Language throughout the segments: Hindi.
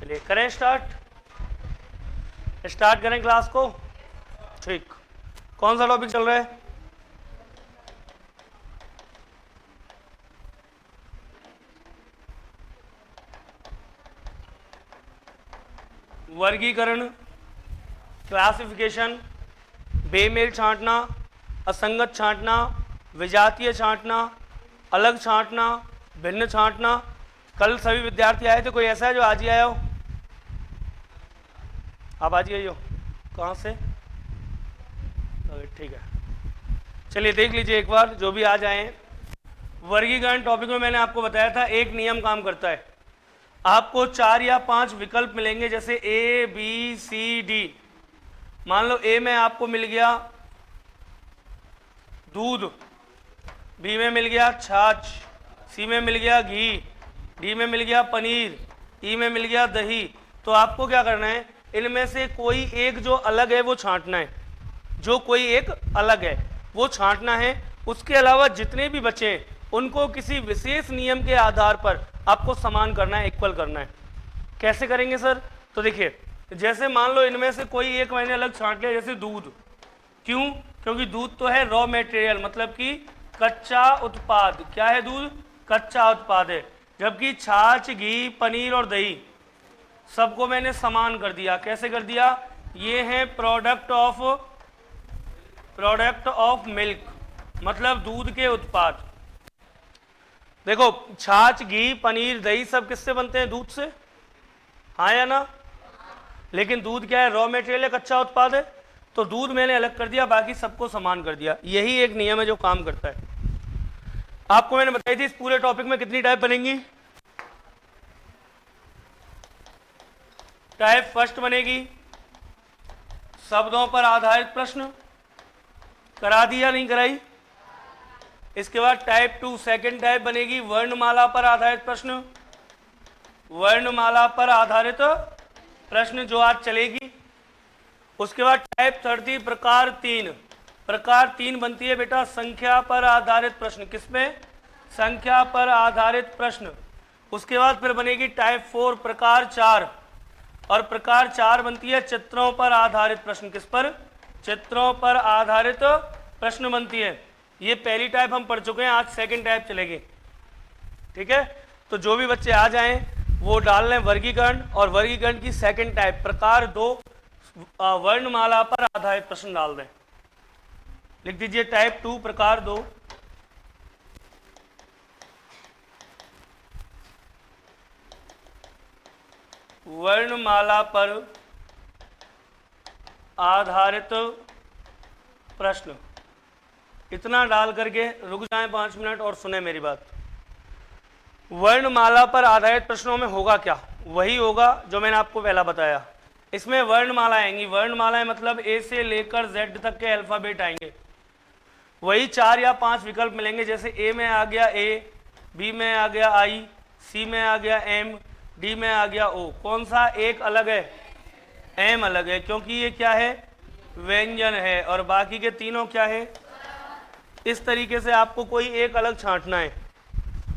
चलिए करें स्टार्ट करें क्लास को। ठीक, कौन सा टॉपिक चल रहा है? वर्गीकरण, क्लासिफिकेशन, बेमेल छांटना, असंगत छांटना, विजातीय छांटना, अलग छांटना, भिन्न छांटना। कल सभी विद्यार्थी आए थे, कोई ऐसा है जो आज ही आया हो? आप आज ही आई हो? कहाँ से? ठीक है, चलिए देख लीजिए एक बार जो भी आज आए हैं। वर्गीकरण टॉपिक में मैंने आपको बताया था एक नियम काम करता है। आपको 4 या 5 विकल्प मिलेंगे, जैसे ए बी सी डी। मान लो ए में आपको मिल गया दूध, बी में मिल गया छाछ, सी में मिल गया घी, डी में मिल गया पनीर, ई में मिल गया दही। तो आपको क्या करना है, इनमें से कोई एक जो अलग है वो छांटना है, जो कोई एक अलग है वो छांटना है। उसके अलावा जितने भी बचे उनको किसी विशेष नियम के आधार पर आपको समान करना है, इक्वल करना है। कैसे करेंगे सर? तो देखिए, जैसे मान लो इनमें से कोई एक मैंने अलग छांट लिया, जैसे दूध। क्यों? क्योंकि दूध तो है रॉ मटेरियल, मतलब कि कच्चा उत्पाद। क्या है? दूध कच्चा उत्पाद है। जबकि छाछ, घी, पनीर और दही सबको मैंने समान कर दिया। कैसे कर दिया? ये है प्रोडक्ट ऑफ मिल्क, मतलब दूध के उत्पाद। देखो, छाछ, घी, पनीर, दही सब किससे बनते हैं? दूध से, हाँ या ना? लेकिन दूध क्या है? रॉ मटेरियल है, कच्चा उत्पाद है। तो दूध मैंने अलग कर दिया, बाकी सबको समान कर दिया। यही एक नियम है जो काम करता है। आपको मैंने बताई थी इस पूरे टॉपिक में कितनी टाइप बनेंगी। टाइप फर्स्ट बनेगी शब्दों पर आधारित प्रश्न, करा दी या नहीं कराई? इसके बाद टाइप 2 सेकंड टाइप बनेगी वर्णमाला पर आधारित प्रश्न, वर्णमाला पर आधारित प्रश्न जो आज चलेगी। उसके बाद टाइप 30 प्रकार 3, प्रकार 3 बनती है बेटा संख्या पर आधारित प्रश्न। किसमें? संख्या पर आधारित प्रश्न। उसके बाद फिर बनेगी टाइप 4 प्रकार 4, और प्रकार 4 बनती है चित्रों पर आधारित प्रश्न। किस पर? चित्रों पर आधारित प्रश्न बनती है। ये पहली टाइप हम पढ़ चुके हैं, आज सेकंड टाइप चलेगी। ठीक है, तो जो भी बच्चे आ जाएं वो डाल लें वर्गीकरण, और वर्गीकरण की सेकंड टाइप प्रकार 2 वर्णमाला पर आधारित प्रश्न डाल दें। लिख दीजिए टाइप 2 प्रकार 2 वर्णमाला पर आधारित प्रश्न। इतना डाल करके रुक जाएं 5 मिनट और सुने मेरी बात। वर्णमाला पर आधारित प्रश्नों में होगा क्या? वही होगा जो मैंने आपको पहला बताया। इसमें वर्णमाला आएंगी। वर्णमालाएं मतलब ए से लेकर जेड तक के अल्फाबेट आएंगे। वही 4 या 5 विकल्प मिलेंगे, जैसे ए में आ गया ए, बी में आ गया आई, सी में आ गया एम, डी में आ गया ओ। कौन सा एक अलग है? एम अलग है, क्योंकि ये क्या है? व्यंजन है, और बाकी के तीनों क्या है? इस तरीके से आपको कोई एक अलग छांटना है।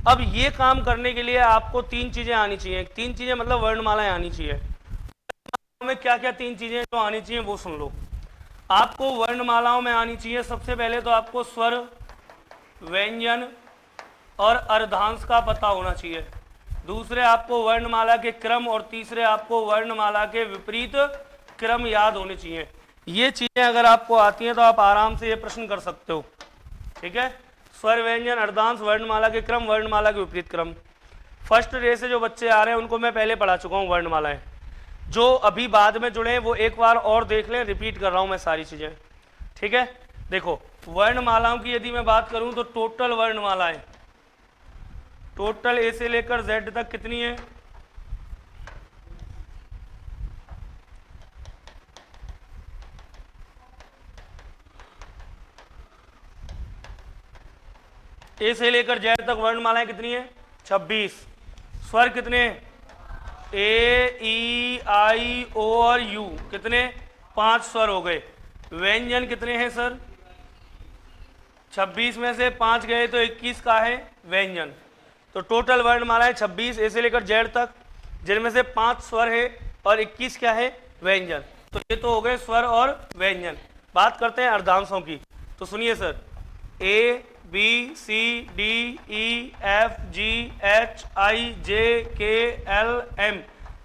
अब ये काम करने के लिए आपको 3 चीजें आनी चाहिए। 3 चीजें मतलब वर्णमालाएं आनी चाहिए। में क्या क्या 3 चीजें जो आनी चाहिए वो सुन लो। आपको वर्णमालाओं में आनी चाहिए सबसे पहले तो आपको स्वर, व्यंजन और अर्धांश का पता होना चाहिए। दूसरे आपको वर्णमाला के क्रम, और तीसरे आपको वर्णमाला के विपरीत क्रम याद होने चाहिए। ये चीजें अगर आपको आती हैं तो आप आराम से ये प्रश्न कर सकते हो। ठीक है, स्वर, व्यंजन, अर्धांश, वर्णमाला के क्रम, वर्णमाला के विपरीत क्रम। फर्स्ट डे से जो बच्चे आ रहे हैं उनको मैं पहले पढ़ा चुका हूँ वर्णमालाएं। जो अभी बाद में जुड़े हैं वो एक बार और देख लें, रिपीट कर रहा हूं मैं सारी चीजें। ठीक है, देखो वर्णमालाओं की यदि मैं बात करूं तो टोटल वर्णमालाएं, टोटल ए से लेकर जेड तक कितनी है? ए से लेकर जेड तक वर्णमालाएं कितनी है? 26। स्वर कितने? ए, ई, आई, ओ और यू। कितने? 5 स्वर हो गए। व्यंजन कितने हैं सर? 26 में से 5 गए तो 21 का है व्यंजन। तो टोटल वर्णमालाएं 26 ए से लेकर जेड तक। जिनमें से 5 स्वर है और 21 क्या है, व्यंजन। तो ये तो हो गए स्वर और व्यंजन। बात करते हैं अर्धांशों की। तो सुनिए sir, A B C D E F G H I J K L M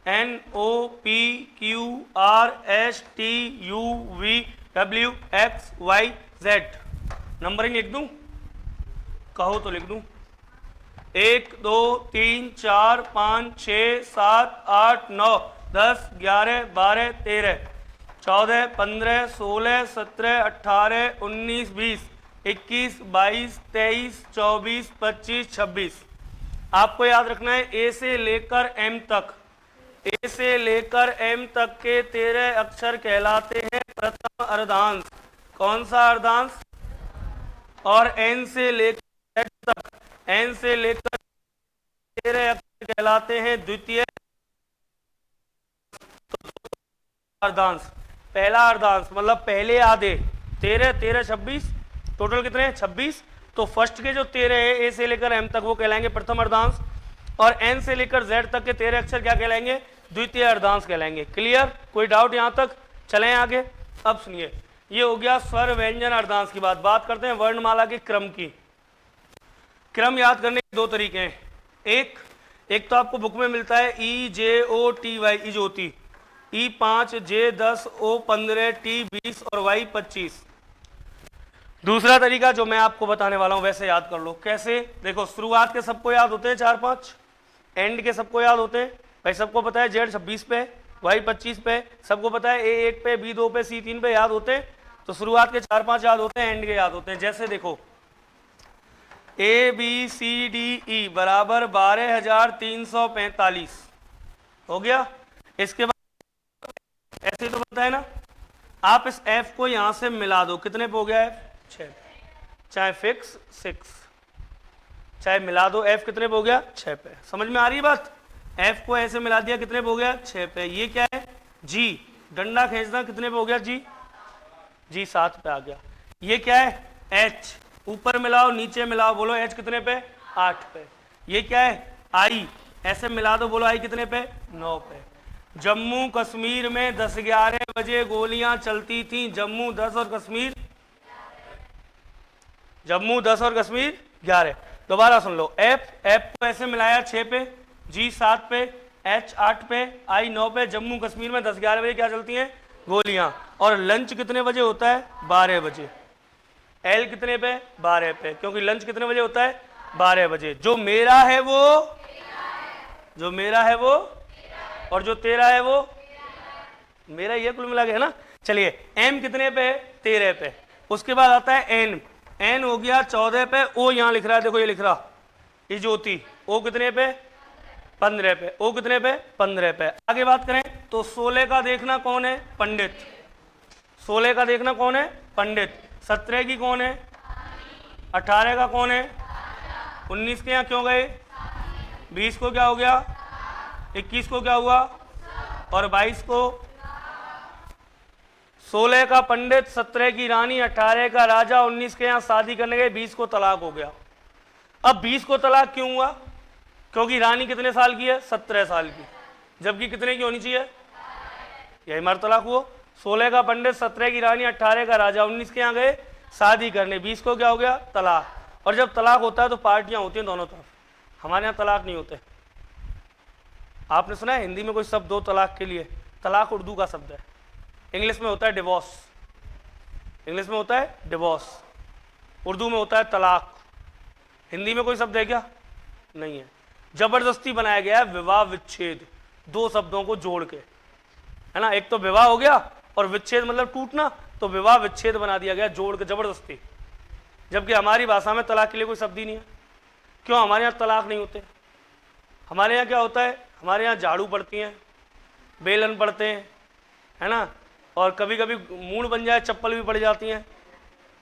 N O P Q R S T U V W X Y Z. Numbering लिख दूं, कहो तो लिख दूं। 1 2 3 4 5 6 7 8 9 10 11 12 13 14 15 16 17 18 19 20 21 22 23 24 25 26। आपको याद रखना है ए से लेकर एम तक, ए से लेकर एम तक के 13 अक्षर कहलाते हैं प्रथम अर्धांश। कौन सा अर्धांश? और एन से लेकर जेड तक, एन से लेकर 13 अक्षर कहलाते हैं द्वितीय अर्धांश। पहला अर्धांश मतलब पहले आधे 13 13 26, टोटल कितने हैं 26। तो फर्स्ट के जो 13 है ए से लेकर एम तक वो कहलाएंगे प्रथम अर्धांश, और एन से लेकर जेड तक के 13 अक्षर क्या कहलाएंगे, द्वितीय अर्धांश कहलाएंगे। क्लियर? कोई डाउट यहां तक? चलें आगे। अब सुनिए, ये हो गया स्वर व्यंजन अर्धांश की बात करते हैं वर्णमाला के क्रम की। क्रम याद करने के 2 तरीके हैं। एक तो आपको बुक में मिलता है ई जे ओ टी वाई, इजोती, ई 5 जे 10 ओ 15 टी 20 और वाई 25। दूसरा तरीका जो मैं आपको बताने वाला हूं वैसे याद कर लो। कैसे? देखो, शुरुआत के सबको याद होते हैं 4-5, एंड के सबको याद होते हैं भाई, सबको पता है जेड 26 पे, वाई 25 पे, सबको पता है ए 1 पे, बी 2 पे, सी 3 पे, याद होते हैं। तो शुरुआत के 4-5 याद होते हैं, एंड के याद होते हैं। जैसे देखो, ए बी सी डी ई बराबर 12,345 हो गया। इसके बाद ऐसे तो पता है ना, आप इस एफ को यहां से मिला दो, कितने पे हो गया एफ? 6। चाहे फिक्स 6, चाहे मिला दो, एफ कितने पे हो गया? 6 पे। समझ में आ रही है बात? एफ को ऐसे मिला दिया, कितने पे हो गया? 6 पे। ये क्या है? जी, डंडा खींचना, कितने पे हो गया? जी, जी 7 पे आ गया। ये क्या है? एच, ऊपर मिलाओ नीचे मिलाओ, बोलो एच कितने पे? 8 पे। ये क्या है? आई, ऐसे मिला दो, बोलो आई कितने पे? 9 पे। जम्मू कश्मीर में 10-11 बजे गोलियां चलती थी। जम्मू 10 और कश्मीर, जम्मू 10 और कश्मीर 11। दोबारा सुन लो, एफ को ऐसे मिलाया 6 पे, जी 7 पे, एच 8 पे, आई 9 पे। जम्मू कश्मीर में 10-11 बजे क्या चलती हैं? गोलियां। और लंच कितने बजे होता है? 12 बजे। एल कितने पे? 12 पे, क्योंकि लंच कितने बजे होता है? 12 बजे। जो मेरा है वो, जो मेरा है वो, और जो तेरा है वो मेरा, ये कुल मिला के है ना। चलिए, एम कितने पे? 13 पे। उसके बाद आता है एन, एन हो गया 14 पे। ओ यहां लिख रहा है, देखो ये लिख रहा इजोती, ओ कितने पे? 15 पे। ओ कितने पे? 15 पे। आगे बात करें तो 16 का देखना कौन है? पंडित। 16 का देखना कौन है? पंडित। 17 की कौन है? 18 का कौन है? 19 के यहाँ क्यों गए? 20 को क्या हो गया? 21 को क्या हुआ? और 22 को? 16 का पंडित, 17 की रानी, 18 का राजा, 19 के यहाँ शादी करने गए, 20 को तलाक हो गया। अब 20 को तलाक क्यों हुआ? क्योंकि रानी कितने साल की है? 17 साल की, जबकि कितने की होनी चाहिए? यही मार तलाक हुआ। 16 का पंडित, 17 की रानी, 18 का राजा, 19 के यहाँ गए शादी करने, 20 को क्या हो गया? तलाक। और जब तलाक होता है तो पार्टियां होती हैं दोनों तरफ। हमारे यहाँ तलाक नहीं होते। आपने सुना है हिंदी में कोई शब्द 2 तलाक के लिए? तलाक उर्दू का शब्द है, इंग्लिश में होता है डिवोर्स। इंग्लिश में होता है डिवोर्स, उर्दू में होता है तलाक। हिंदी में कोई शब्द है क्या? नहीं है। जबरदस्ती बनाया गया है विवाह विच्छेद, 2 शब्दों को जोड़ के, है ना। एक तो विवाह हो गया और विच्छेद मतलब टूटना, तो विवाह विच्छेद बना दिया गया जोड़ के जबरदस्ती। जबकि हमारी भाषा में तलाक के लिए कोई शब्द ही नहीं है। क्यों? हमारे यहाँ तलाक नहीं होते। हमारे यहाँ क्या होता है? हमारे यहाँ झाड़ू पड़ती हैं, बेलन पड़ते हैं, है ना, और कभी कभी मूड बन जाए चप्पल भी पड़ जाती हैं,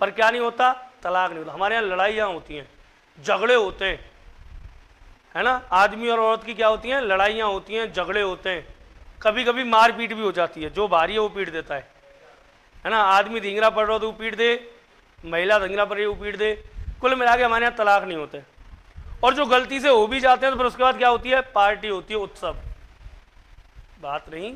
पर क्या नहीं होता? तलाक नहीं होता। हमारे यहाँ लड़ाइयाँ होती हैं, झगड़े होते हैं, है ना। आदमी और औरत की क्या होती हैं? लड़ाइयाँ होती हैं, झगड़े होते हैं, कभी कभी मारपीट भी हो जाती है। जो भारी है वो पीट देता है ना। आदमी धींगरा पड़ रहा हो तो वो पीट दे, महिला धींगरा पड़ रही है वो पीट दे। कुल मिला के हमारे यहाँ तलाक नहीं होते। और जो गलती से हो भी जाते हैं तो फिर उसके बाद क्या होती है? पार्टी होती है, उत्सव। बात नहीं।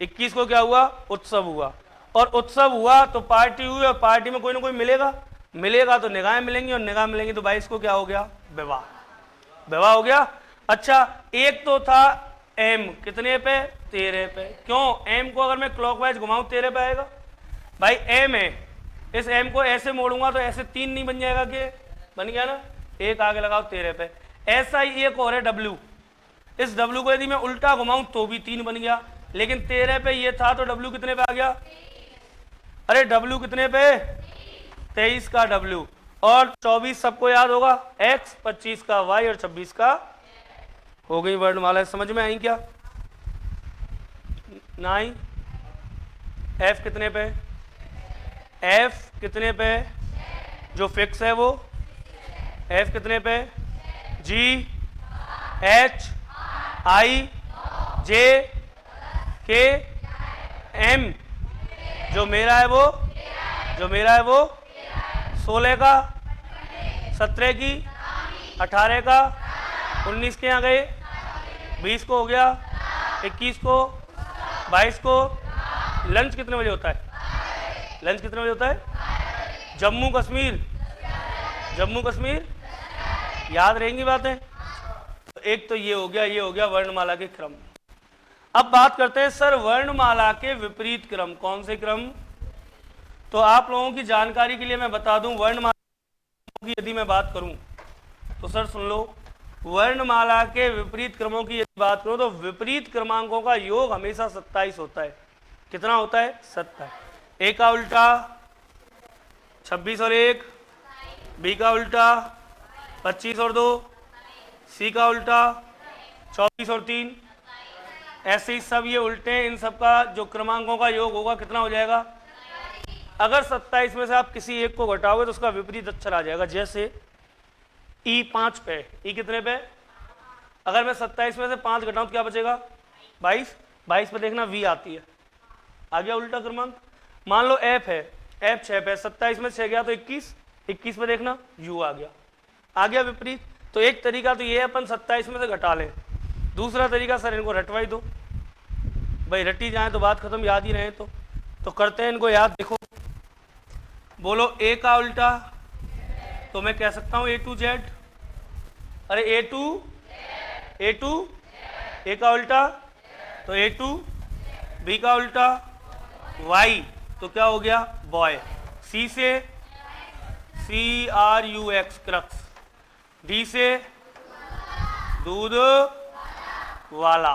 21 को क्या हुआ? उत्सव हुआ, और उत्सव हुआ तो पार्टी हुई, और पार्टी में कोई ना कोई मिलेगा, मिलेगा तो निगाहें मिलेंगी, और निगाह मिलेंगी तो 22 को क्या हो गया? विवाह। विवाह हो गया। अच्छा, एक तो था एम, कितने पे? 13 पे। क्यों? एम को अगर मैं क्लॉकवाइज घुमाऊं 13 पे आएगा। भाई एम है, इस एम को ऐसे मोड़ूंगा तो ऐसे 3 नहीं बन जाएगा? कि बन गया ना? एक आगे लगाओ 13 पे। ऐसा ही एक और है डब्ल्यू, इस डब्ल्यू को यदि मैं उल्टा घुमाऊं तो भी 3 बन गया, लेकिन 13 पे ये था तो डब्ल्यू कितने पे आ गया? अरे डब्ल्यू कितने पे? 23 का डब्ल्यू, और 24 सबको याद होगा एक्स, 25 का वाई, और 26 का हो गई वर्णमाला। समझ में आई क्या? नहीं। एफ कितने पे? एफ कितने पे? जो फिक्स है वो। एफ कितने पे? जी, एच, आई, जे, के, एम। जो मेरा है वो, जो मेरा है वो 16 का, 17 की, 18 का, 19 के यहाँ गए, 20 को हो गया, 21 को, 22 को। लंच कितने बजे होता है? लंच कितने बजे होता है? जम्मू कश्मीर, जम्मू कश्मीर। याद रहेंगी बातें। तो एक तो ये हो गया, ये हो गया वर्णमाला के क्रम। अब बात करते हैं सर वर्णमाला के विपरीत क्रम। कौन से क्रम? तो आप लोगों की जानकारी के लिए मैं बता दूं, वर्णमाला की यदि मैं बात करूं तो सर सुन लो, वर्णमाला के विपरीत क्रमों की यदि बात करूं तो विपरीत क्रमांकों का योग हमेशा 27 होता है। कितना होता है? 27। ए का उल्टा 26 और 1, बी का उल्टा 25 और 2, सी का उल्टा 24 और 3। ऐसे ही सब ये उल्टे हैं, इन सब का जो क्रमांकों का योग होगा कितना हो जाएगा? अगर 27 में से आप किसी एक को घटाओगे तो उसका विपरीत अक्षर आ जाएगा। जैसे ई 5 पे, ई कितने पे? अगर मैं 27 में से 5 घटाऊं तो क्या बचेगा? 22। 22 पे देखना वी आती है, आ गया उल्टा क्रमांक। मान लो एफ है, एफ 6 पे, 27 में 6 गया तो 21, 21 पे देखना यू आ गया, आ गया विपरीत। तो एक तरीका तो ये अपन 27 में से घटा लें, दूसरा तरीका सर इनको रटवाई दो। भाई रटी जाए तो बात खत्म, याद ही रहे तो करते हैं इनको याद। देखो बोलो ए का उल्टा, तो मैं कह सकता हूं ए टू जेड। अरे ए टू, ए टू, ए का उल्टा तो ए टू, बी का उल्टा वाई तो क्या हो गया? बॉय। सी से CRUX क्रक्स, डी से दूध वाला,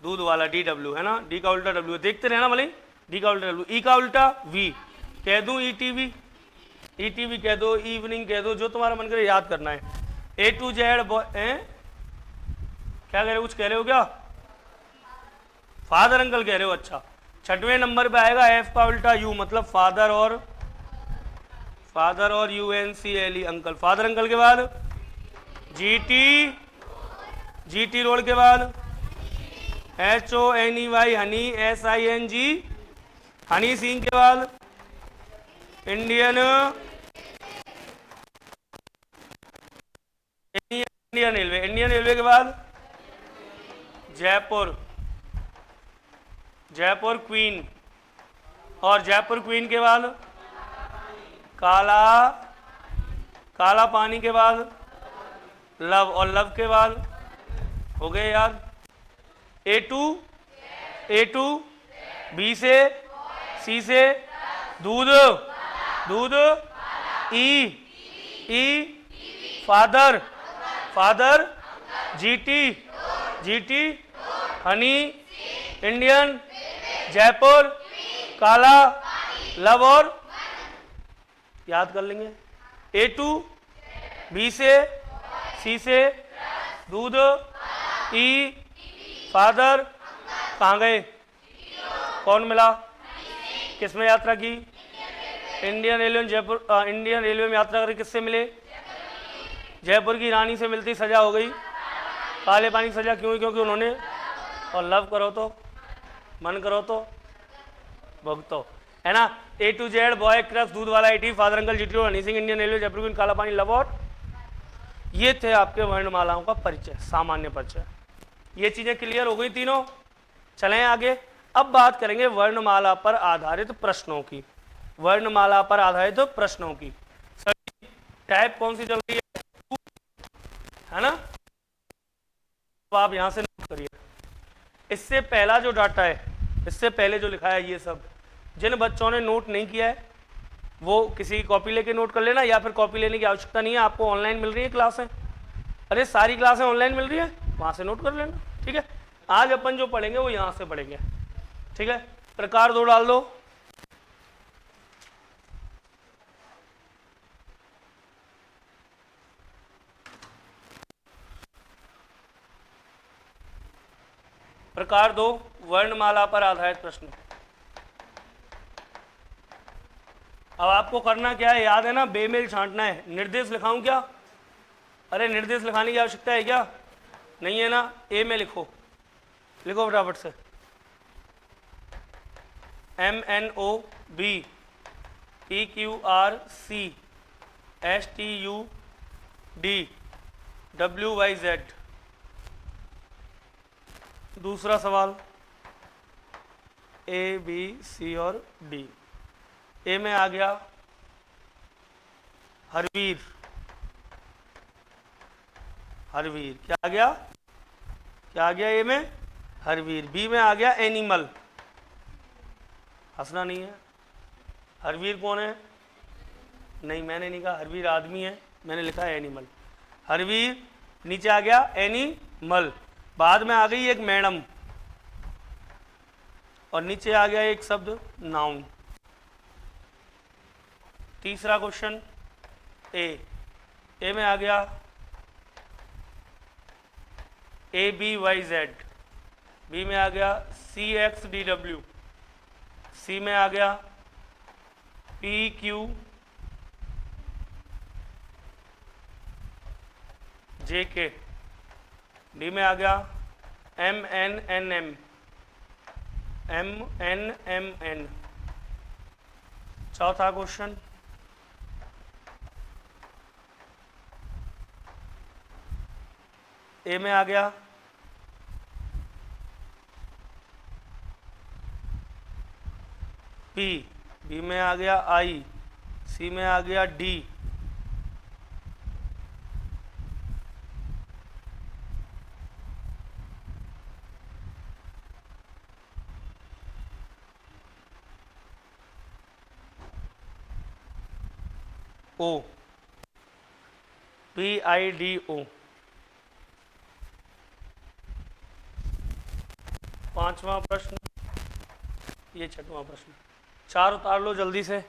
दूध वाला DW है ना, डी का उल्टा W, देखते रहना भले, डी का उल्टा W। ई का उल्टा V, कह दूं ETV, ETV कह दो, इवनिंग कह दो, जो तुम्हारा मन करे याद करना है। ए टू जेड बॉय, क्या कह रहे हो? कुछ कह रहे हो क्या? फादर अंकल कह रहे हो? अच्छा, 6वें नंबर पे आएगा एफ का उल्टा यू, मतलब फादर और UNCLE अंकल। फादर अंकल के बाद GT रोड के बाद HONEY हनी, SING हनी सिंह के बाद इंडियन रेलवे, इंडियन रेलवे के बाद जयपुर क्वीन, और जयपुर क्वीन के बाद काला पानी के बाद लव, और लव के बाद हो गए याद ए टू, बी से, सी से दूध, E father, GT honey, Indian, Jaipur, काला, लव, और याद कर लेंगे ए टू, बी से, सी से दूध, ई फादर, कहाँ गए? कौन मिला? किस में यात्रा की? इंडियन रेलवे में। जयपुर इंडियन रेलवे में यात्रा करके किससे मिले? जयपुर की रानी से मिलती सजा हो गई काले पानी की सजा। क्यों? क्योंकि उन्होंने, और लव करो तो, मन करो तो भुगतो, है ना। ए टू जेड बॉय क्रक्स, दूध वाला ET, father uncle, GT Honey Singh, Indian railway, Jaipur queen, काला पानी, लव, और ये थे आपके वर्णमालाओं का परिचय, सामान्य परिचय। ये चीजें क्लियर हो गई तीनों? चलें आगे। अब बात करेंगे वर्णमाला पर आधारित प्रश्नों की। वर्णमाला पर आधारित प्रश्नों की सभी टाइप कौन सी चल रही है ना? तो आप यहां से नोट करिए। इससे पहला जो डाटा है, इससे पहले जो लिखा है, ये सब जिन बच्चों ने नोट नहीं किया है वो किसी की कॉपी लेके नोट कर लेना, या फिर कॉपी लेने की आवश्यकता नहीं है, आपको ऑनलाइन मिल रही है क्लासें। अरे सारी क्लासें ऑनलाइन मिल रही है, वहां से नोट कर लेना। ठीक है, आज अपन जो पढ़ेंगे वो यहां से पढ़ेंगे। ठीक है, प्रकार 2 डाल दो। प्रकार 2 वर्णमाला पर आधारित प्रश्न। अब आपको करना क्या है, याद है ना, बेमेल छांटना है। निर्देश लिखाऊं क्या? अरे निर्देश लिखाने की आवश्यकता है क्या? नहीं है ना? ए में लिखो, लिखो फटाफट से। MNOBPQRCSTUDWYZ। दूसरा सवाल ए बी सी और डी। ए में आ गया हरवीर, हरवीर क्या आ गया? क्या आ गया ए में? हरवीर। बी में आ गया एनिमल। हंसना नहीं है। हरवीर कौन है? नहीं, मैंने नहीं कहा हरवीर आदमी है, मैंने लिखा है एनिमल। हरवीर नीचे आ गया एनिमल। बाद में आ गई एक मैडम और नीचे आ गया एक शब्द नाउन। तीसरा क्वेश्चन ए में आ गया ABYZ। बी में आ गया CXDW। सी में आ गया PQJK। डी में आ गया MNN। चौथा क्वेश्चन ए में आ गया P। बी में आ गया I। सी में आ गया D। O, PIDO। पांचवा प्रश्न, ये छठवां प्रश्न। 4 उतार लो जल्दी से।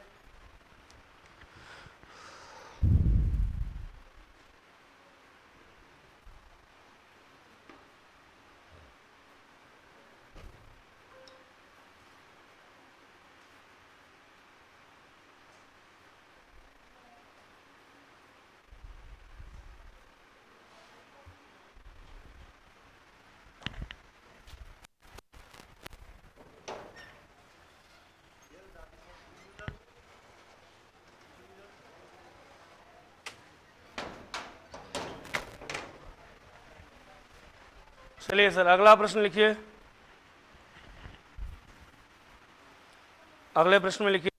चलिए सर, अगला प्रश्न लिखिए। अगले प्रश्न में लिखिए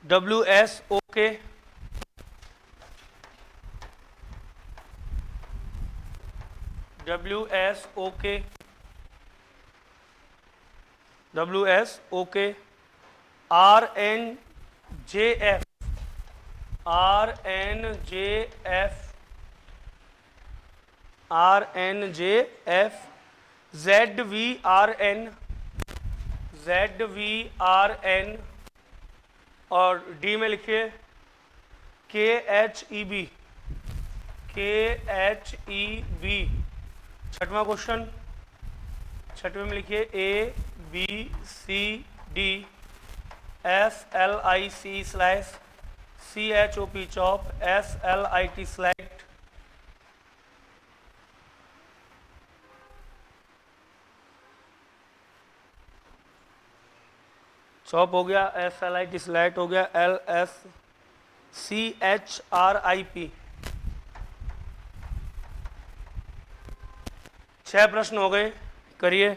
WSOK RNJF ZVRN और डी में लिखिए KHEB। छठवां क्वेश्चन, छठवें में लिखिए ABCD SLIC/CHOP chop SLIT slight. Chop हो गया, SLIT स्लाइट हो गया, LSCHRIP। 6 प्रश्न हो गए, करिए।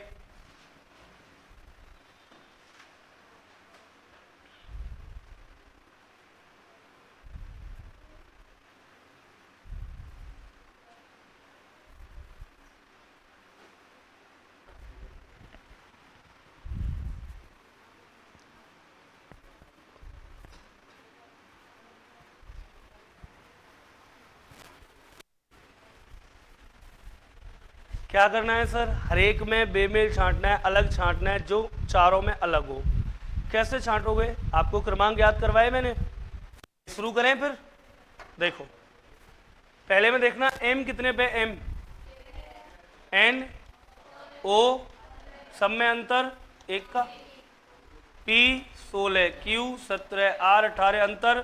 क्या करना है सर? हर एक में बेमेल छांटना है, अलग छांटना है, जो चारों में अलग हो। कैसे छांटोगे? आपको क्रमांक याद करवाए मैंने, शुरू करें फिर। देखो पहले में देखना m कितने पे, m n o सब में अंतर एक का, p 16 q 17 r 18 अंतर,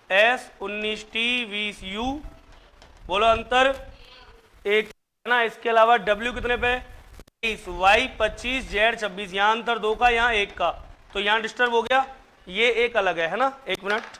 s 19 t 20 u बोलो अंतर एक ना। इसके अलावा w कितने पे, 23, y 25, z 26, यहाँ अंतर 2 का, यहाँ 1 का, तो यहाँ डिस्टर्ब हो गया, ये एक अलग है ना। 1 मिनट,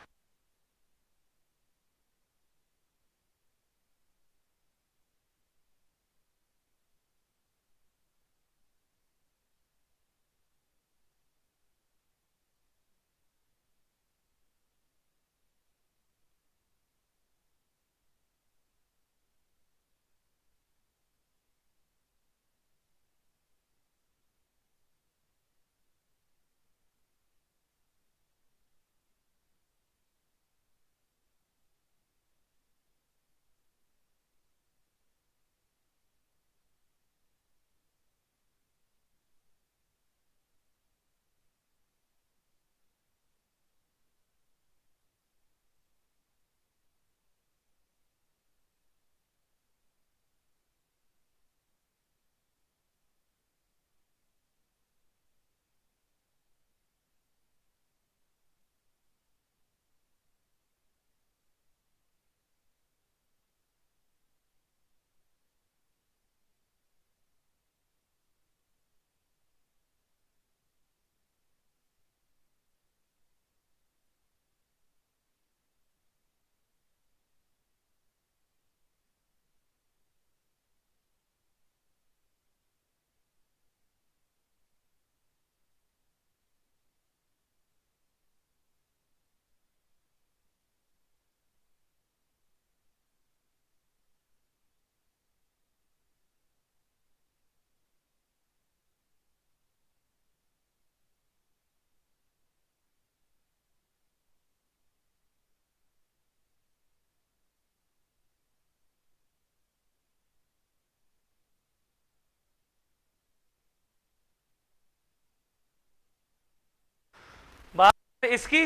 बात इसकी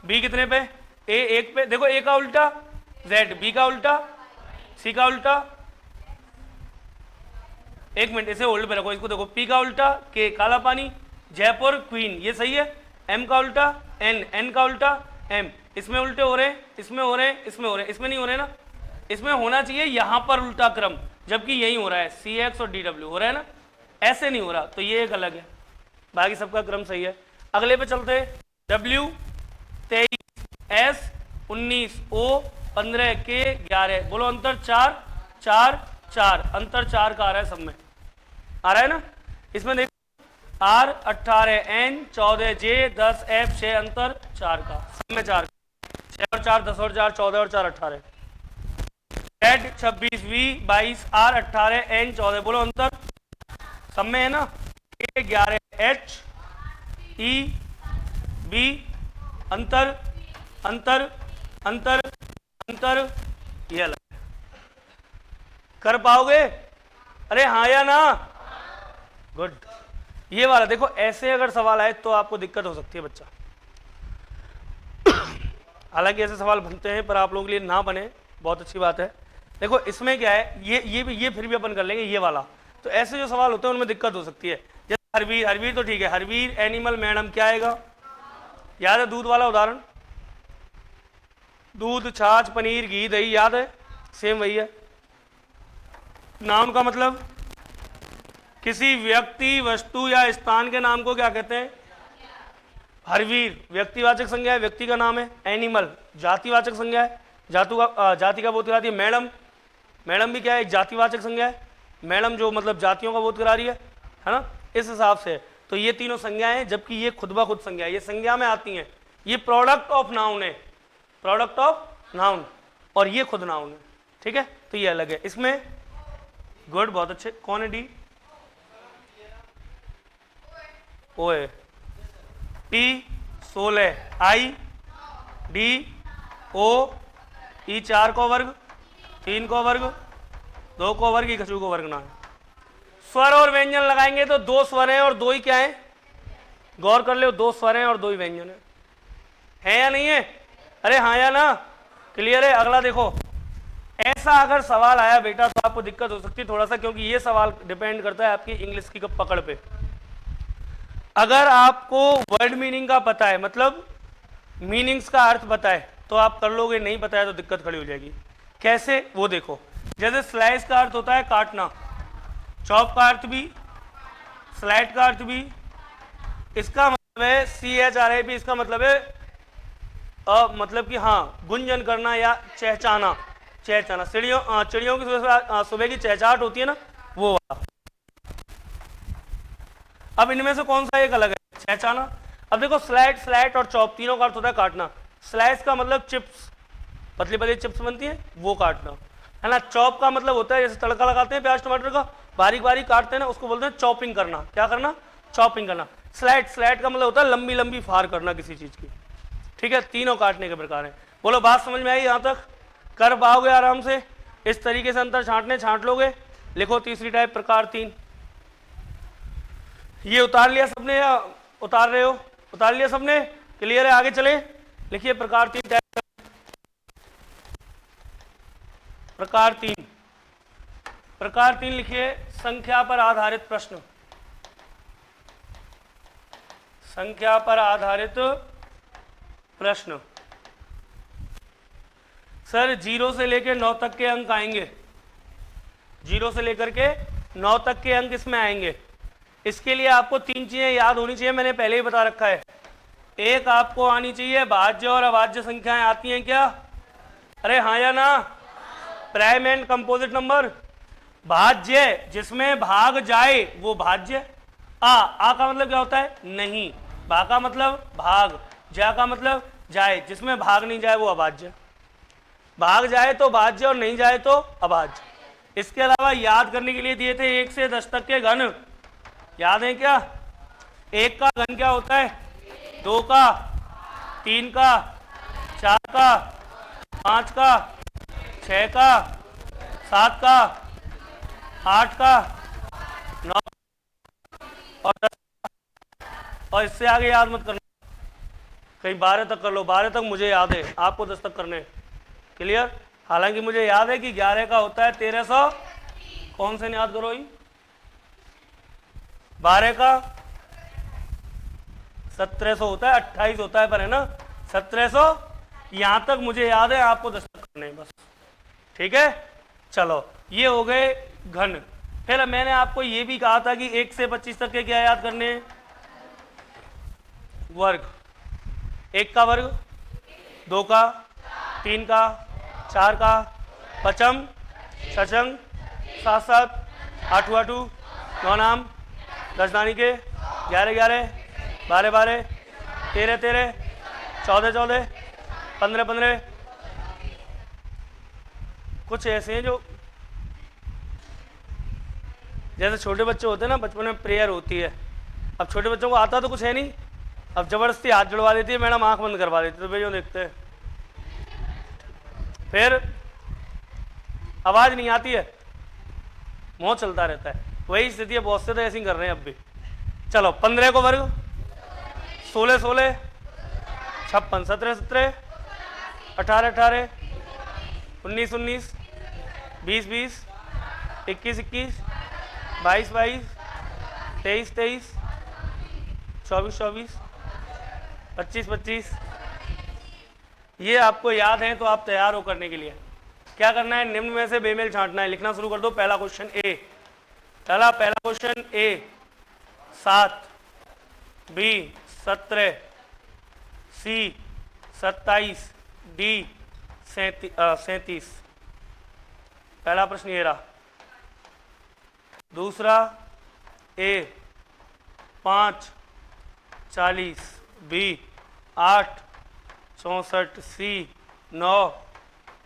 b कितने पे, a 1 पे, देखो a का उल्टा z, b का उल्टा c का उल्टा, 1 मिनट इसे होल्ड पे रखो, इसको देखो, p का उल्टा k काला पानी, जयपुर क्वीन, ये सही है। m का उल्टा n, n का उल्टा m, इसमें उल्टे हो रहे हैं, इसमें हो रहे हैं, इसमें हो रहे हैं, इसमें नहीं हो रहे ना, इसमें होना चाहिए यहां पर उल्टा क्रम, जबकि यही हो रहा है, cx और dw हो रहा है ना, ऐसे नहीं हो रहा, तो ये एक अलग है, बाकी सबका क्रम सही है। अगले पे चलते हैं, w 23, s 19, o 15, k 11, बोलो अंतर 4 4 4, अंतर 4 का आ रहा है, सब में आ रहा है ना। इसमें देखो r 18, n 14, j 10, f 6, अंतर 4 का, सब में 4, 6 और 4 10 और 4 14 और 4 18, z 26, v 22, r 18, n 14, बोलो अंतर सब में है ना, k 11, h e b अंतर अंतर अंतर अंतर, ये अलग है। कर पाओगे? अरे हाँ या ना? गुड। ये वाला देखो, ऐसे अगर सवाल आए तो आपको दिक्कत हो सकती है बच्चा, हालांकि ऐसे सवाल बनते हैं पर आप लोगों के लिए ना बने, बहुत अच्छी बात है। देखो इसमें क्या है, ये फिर भी अपन कर लेंगे, ये वाला तो ऐसे जो सवाल होते हैं उनमें दिक्कत हो सकती है। जैसे हरवीर, हरवीर तो ठीक है, हरवीर एनिमल, मैडम क्या आएगा, याद है दूध वाला उदाहरण, दूध छाछ पनीर घी दही, याद है, सेम वही है। नाम का मतलब किसी व्यक्ति वस्तु या स्थान के नाम को क्या कहते हैं, हरवीर व्यक्तिवाचक संज्ञा है, व्यक्ति का नाम है। एनिमल जातिवाचक संज्ञा है, जाति का बोध कराती है। मैडम, मैडम भी क्या है, एक जातिवाचक संज्ञा है। मैडम जो मतलब जातियों का बोध करा रही है ना, इस हिसाब से। तो ये तीनों संज्ञाएं हैं, जबकि ये खुद ब खुद संज्ञा है, ये संज्ञा में आती हैं। ये प्रोडक्ट ऑफ नाउन है, प्रोडक्ट ऑफ नाउन, और ये खुद नाउन है। ठीक है, तो ये अलग है इसमें। गुड, बहुत अच्छे। कौन है डी? ओ है। पी 16, आई डी ओ, ई 4 को वर्ग, 3 को वर्ग, 2 को वर्ग, कछु को वर्ग ना है। स्वर और व्यंजन लगाएंगे तो 2 स्वर हैं और 2 ही क्या है, गौर कर लो, 2 स्वर हैं और 2 ही व्यंजन है या नहीं है? अरे हाँ या ना? क्लियर है? अगला देखो, ऐसा अगर सवाल आया बेटा तो आपको दिक्कत हो सकती है थोड़ा सा, क्योंकि ये सवाल डिपेंड करता है आपकी इंग्लिश की पकड़ पे। अगर आपको वर्ड मीनिंग का पता है, मतलब मीनिंग्स का अर्थ पता है, तो आप कर लोगे, नहीं पता है तो दिक्कत खड़ी हो जाएगी। कैसे, वो देखो। जैसे स्लाइस का अर्थ होता है काटना, चॉप का अर्थ भी, स्लाइड का अर्थ भी। इसका मतलब है CHRIP, इसका मतलब है मतलब कि हाँ, गुंजन करना या चहचाना, चहचाना। चिड़ियों की सुबह की चहचहाट होती है ना, वो वाला। अब इनमें से कौन सा एक अलग है? चहचाना। अब देखो, स्लाइड और चॉप तीनों का अर्थ होता है काटना। स्लाइस का मतलब चिप्स, पतली पतली चिप्स बनती है, वो काटना है ना। चॉप का मतलब होता है जैसे तड़का लगाते हैं प्याज टमाटर का, बारीक बारीक काटते हैं ना, उसको बोलते हैं चॉपिंग करना। क्या करना? चॉपिंग करना। स्लाइड का मतलब होता है लंबी लंबी फार करना किसी चीज की। ठीक है, तीनों काटने के प्रकार हैं। बोलो, बात समझ में आई? यहाँ तक कर पाओगे आराम से? इस तरीके से अंतर छांट लोगे। लिखो तीसरी टाइप, प्रकार 3। ये उतार लिया सबने या उतार रहे हो? उतार लिया सबने? क्लियर है? आगे चले, लिखिए प्रकार 3 टाइप। प्रकार 3, प्रकार 3 लिखिए, संख्या पर आधारित प्रश्न। संख्या पर आधारित प्रश्न। सर 0 से लेकर 9 तक के अंक आएंगे, 0 से लेकर के 9 तक के अंक इसमें आएंगे। इसके लिए आपको 3 चीजें याद होनी चाहिए, मैंने पहले ही बता रखा है। एक आपको आनी चाहिए, भाज्य और अभाज्य संख्याएं आती हैं क्या? अरे हाँ या ना? Prime and composite number. भाज्य जिसमें भाग जाए वो भाज्य। आ का मतलब क्या होता है? नहीं। भा का मतलब भाग, जा का मतलब जाए, जिसमें भाग नहीं जाए वो अभाज्य। भाग जाए तो भाज्य और नहीं जाए तो अभाज्य। इसके अलावा याद करने के लिए दिए थे 1 से 10 तक के घन, याद है क्या? 1 का घन क्या होता है? 2 का, 3 का, 4 का, 5 का, 6 का, 7 का, 8 का, 9 और 10। और इससे आगे याद मत करना, कहीं 12 तक कर लो। 12 तक मुझे याद है, आपको 10 तक करने। क्लियर? हालांकि मुझे याद है कि 11 का होता है 1300, कौन से याद करो ही, 12 का 1700 होता है, 28 होता है पर, है ना 1700। यहां तक मुझे याद है, आपको 10 तक करने बस। ठीक है, चलो ये हो गए घन। फिर मैंने आपको ये भी कहा था कि 1 से 25 तक के क्या याद करने? वर्ग। 1 का वर्ग, 2 का, 3 का, 4 का, पचम, छचंग, 7 7, 8 8, 9 नाम, 10 दानी के, 11 11, 12 12, 13 13, 14 14, 15 15। कुछ ऐसे हैं जो जैसे छोटे बच्चे होते हैं ना, बचपन में प्रेयर होती है। अब छोटे बच्चों को आता तो कुछ है नहीं, अब जबरदस्ती हाथ जुड़वा देती है मैडम, आंख बंद करवा देती है, तो भाई जो देखते हैं, फिर आवाज नहीं आती है, मुंह चलता रहता है। वही स्थिति है, बहुत से तो ऐसे ही कर रहे हैं अब भी। चलो 15 को वर्ग, 16 16, 56 17 17, 18 18, 19 19, 20 20, 21 21, 22 22, 23 23, 24 24, 25 25। ये आपको याद है तो आप तैयार हो करने के लिए। क्या करना है? निम्न में से बेमेल छांटना है। लिखना शुरू कर दो। पहला क्वेश्चन ए, पहला क्वेश्चन ए 7, बी 17, सी 27, डी 37। पहला प्रश्न ये रहा। दूसरा ए 5 40, बी 8 64, सी 9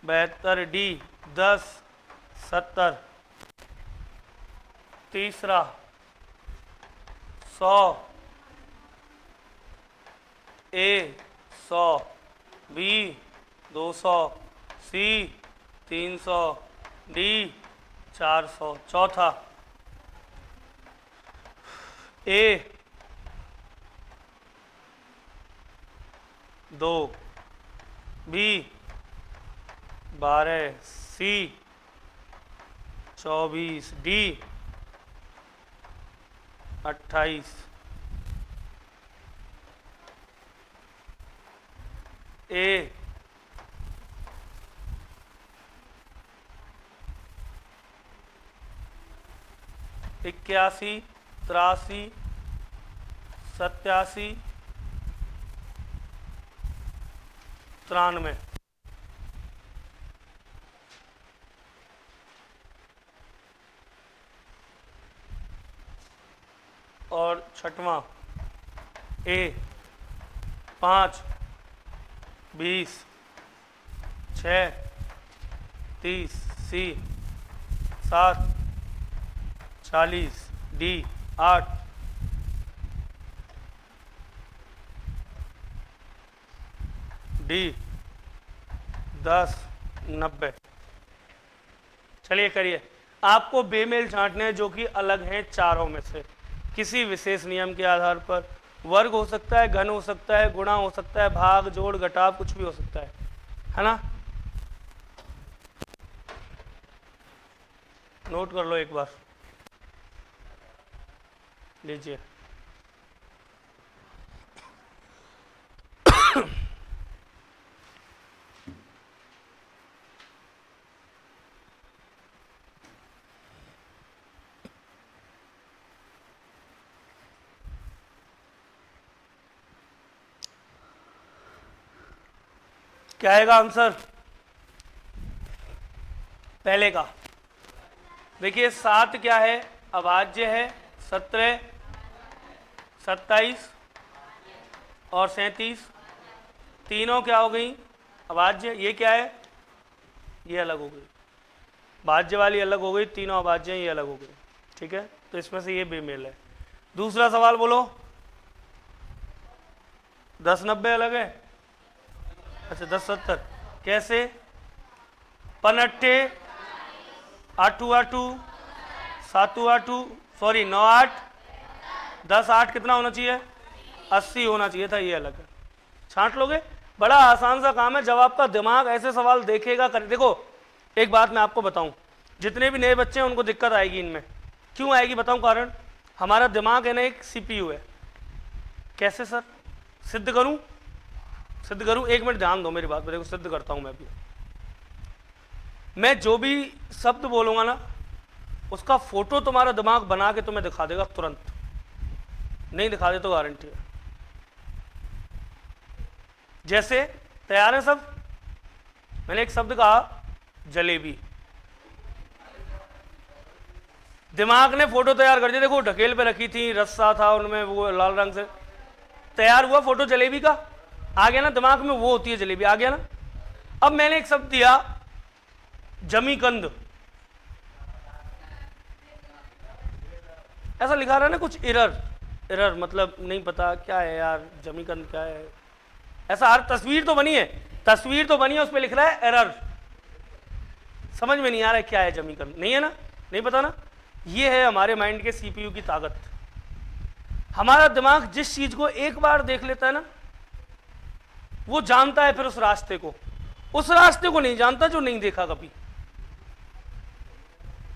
72, डी 10 70, तीसरा 100, ए 100, बी 200, सी 300, डी 400, चौथा ए 2, बी 12, सी 24, डी 28, ए 81, 83, 87, 93, और छठवां ए 5 20 6 30, सी 7 40, डी 8 डी 10 90। चलिए करिए। आपको बेमेल छांटने हैं जो कि अलग हैं चारों में से किसी विशेष नियम के आधार पर। वर्ग हो सकता है, घन हो सकता है, गुणा हो सकता है, भाग जोड़ घटाव कुछ भी हो सकता है ना। नोट कर लो एक बार, लीजिए। क्या आएगा आंसर पहले का? देखिए 7 क्या है, अभाज्य है, 17 27 और 37 तीनों क्या हो गई अभाज्य। ये क्या है, ये अलग हो गई, भाज्य वाली अलग हो गई, तीनों अभाज्य हैं, ये अलग हो गई। ठीक है, तो इसमें से ये बेमेल है। दूसरा सवाल बोलो। 10 90 अलग है, अच्छा 10 70 कैसे? 5 8 8 7 8 सॉरी 9 8 10 8 कितना होना चाहिए? 80 होना चाहिए था, ये अलग है। छांट लोगे, बड़ा आसान सा काम है। जब आपका दिमाग ऐसे सवाल देखेगा कर। देखो एक बात मैं आपको बताऊं, जितने भी नए बच्चे हैं उनको दिक्कत आएगी इनमें। क्यों आएगी बताऊं कारण? हमारा दिमाग है ना एक सीपीयू है। कैसे सर? सिद्ध करूं? सिद्ध करूं, एक मिनट ध्यान दो मेरी बात पर। देखो सिद्ध करता हूं मैं भी। मैं जो भी शब्द बोलूंगा ना उसका फोटो तुम्हारा दिमाग बना के तुम्हें दिखा देगा तुरंत। नहीं दिखा दे तो गारंटी है। जैसे तैयार है सब? मैंने एक शब्द कहा जलेबी, दिमाग ने फोटो तैयार कर दिया। देखो ढकेल पे रखी थी, रस्सा था उनमें, वो लाल रंग से तैयार हुआ फोटो जलेबी का, आ गया ना दिमाग में, वो होती है जलेबी, आ गया ना। अब मैंने एक शब्द दिया जमीकंद, ऐसा लिखा रहा है ना कुछ एरर। एरर मतलब नहीं पता क्या है यार, जमीकंद क्या है, ऐसा हर तस्वीर तो बनी है, तस्वीर तो बनी है, उस पर लिख रहा है एरर। समझ में नहीं आ रहा है क्या है जमीकंद, नहीं है ना, नहीं पता ना। ये है हमारे माइंड के सीपीयू की ताकत। हमारा दिमाग जिस चीज को एक बार देख लेता है ना, वो जानता है फिर उस रास्ते को, उस रास्ते को नहीं जानता जो नहीं देखा कभी।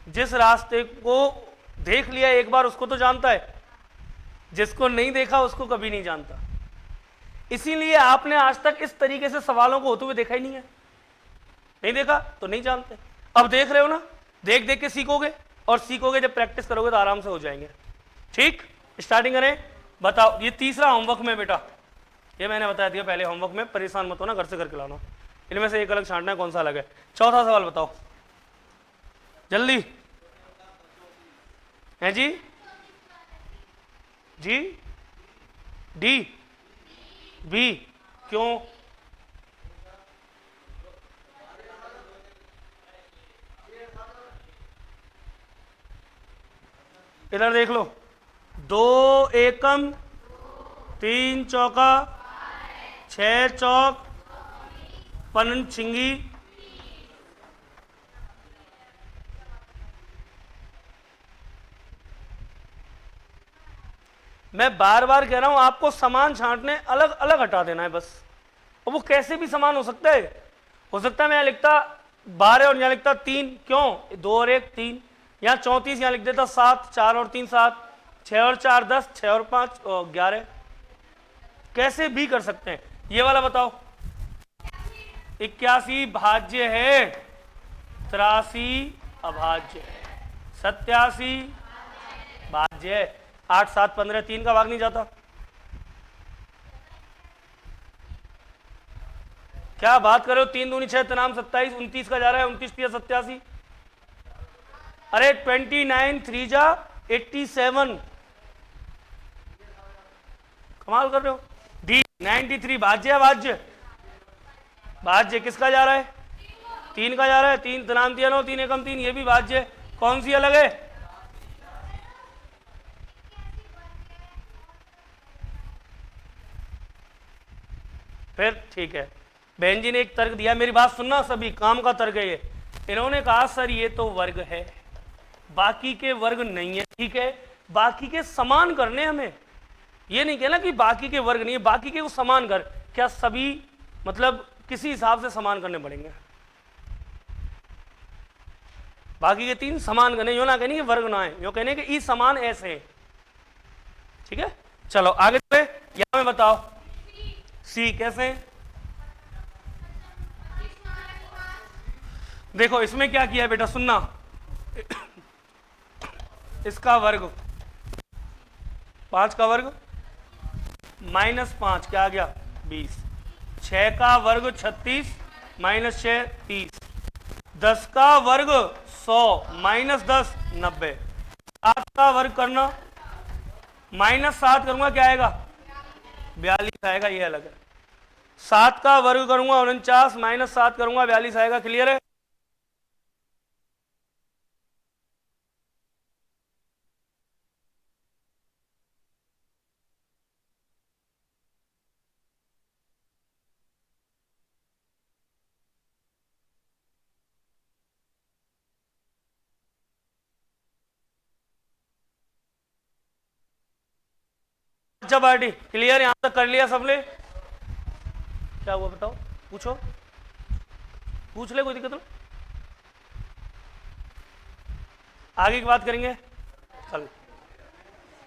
जिस रास्ते को देख लिया एक बार उसको तो जानता है, जिसको नहीं देखा उसको कभी नहीं जानता। इसीलिए आपने आज तक इस तरीके से सवालों को होते हुए देखा ही नहीं है। नहीं देखा तो नहीं जानते। अब देख रहे हो ना, देख देख के सीखोगे, और सीखोगे जब प्रैक्टिस करोगे तो आराम से हो जाएंगे। ठीक, स्टार्टिंग करें। बताओ, ये तीसरा होमवर्क में बेटा, ये मैंने बता दिया पहले, होमवर्क में परेशान मत होना, घर से करके लाना। इनमें से एक अलग छांटना है, कौन सा अलग है। चौथा सवाल बताओ जल्दी। हैं जी? जी? डी? बी? क्यों? इधर देख लो, 2 एकम, 3 चौका, 6 चौक, पनछिंगी, मैं बार बार कह रहा हूं आपको समान छांटने अलग अलग हटा देना है बस। और वो कैसे भी समान हो सकता है। हो सकता है मैं यहां लिखता 12 और यहां लिखता 3, क्यों? 2 और 1 3, यहां 34 यहां लिख देता 7, 4 और 3 7, 6 और 4 10, 6 और 5 11, कैसे भी कर सकते हैं। ये वाला बताओ, 81 भाज्य है, 83 अभाज्य है, 87 भाज्य है। 8 7 15, 3 का भाग नहीं जाता। क्या बात कर रहे हो? 3 दूनी 6, 3 27, 29 का जा रहा है, 29 3 87। अरे 29 3 जा 87, कमाल कर रहे हो। डी 93 भाज्य है, भाज्य भाज्य किसका जा रहा है? 3 का जा रहा है। 3 3 3 9, 3 एकम 3, ये भी भाज्य है। कौन सी अलग है? फिर ठीक है, बहन जी ने एक तर्क दिया, मेरी बात सुनना सभी, काम का तर्क है ये। इन्होंने कहा सर ये तो वर्ग है, बाकी के वर्ग नहीं है। ठीक है, बाकी के समान करने हमें, ये नहीं कहना कि बाकी के वर्ग नहीं है, बाकी के को समान कर। क्या सभी मतलब किसी हिसाब से समान करने पड़ेंगे? बाकी के 3 समान करने, यो ना कहने कि वर्ग ना है, यो कहने कि ई समान ऐसे है। ठीक है, चलो आगे चले। यहां में बताओ सी कैसे? देखो इसमें क्या किया है बेटा, सुनना, इसका वर्ग 5 का वर्ग -5 क्या आ गया 20, 6 का वर्ग 36 -6 30, 10 का वर्ग 100 -10 90, 7 का वर्ग करना -7 करूंगा क्या आएगा 42 आएगा, ये अलग है। 7 का वर्ग करूंगा 49 -7 करूंगा 42 आएगा। क्लियर है? अच्छा पार्टी क्लियर, यहां तक कर लिया सबने? क्या हुआ बताओ, पूछो, पूछ ले, कोई दिक्कत नहीं, आगे की बात करेंगे कल।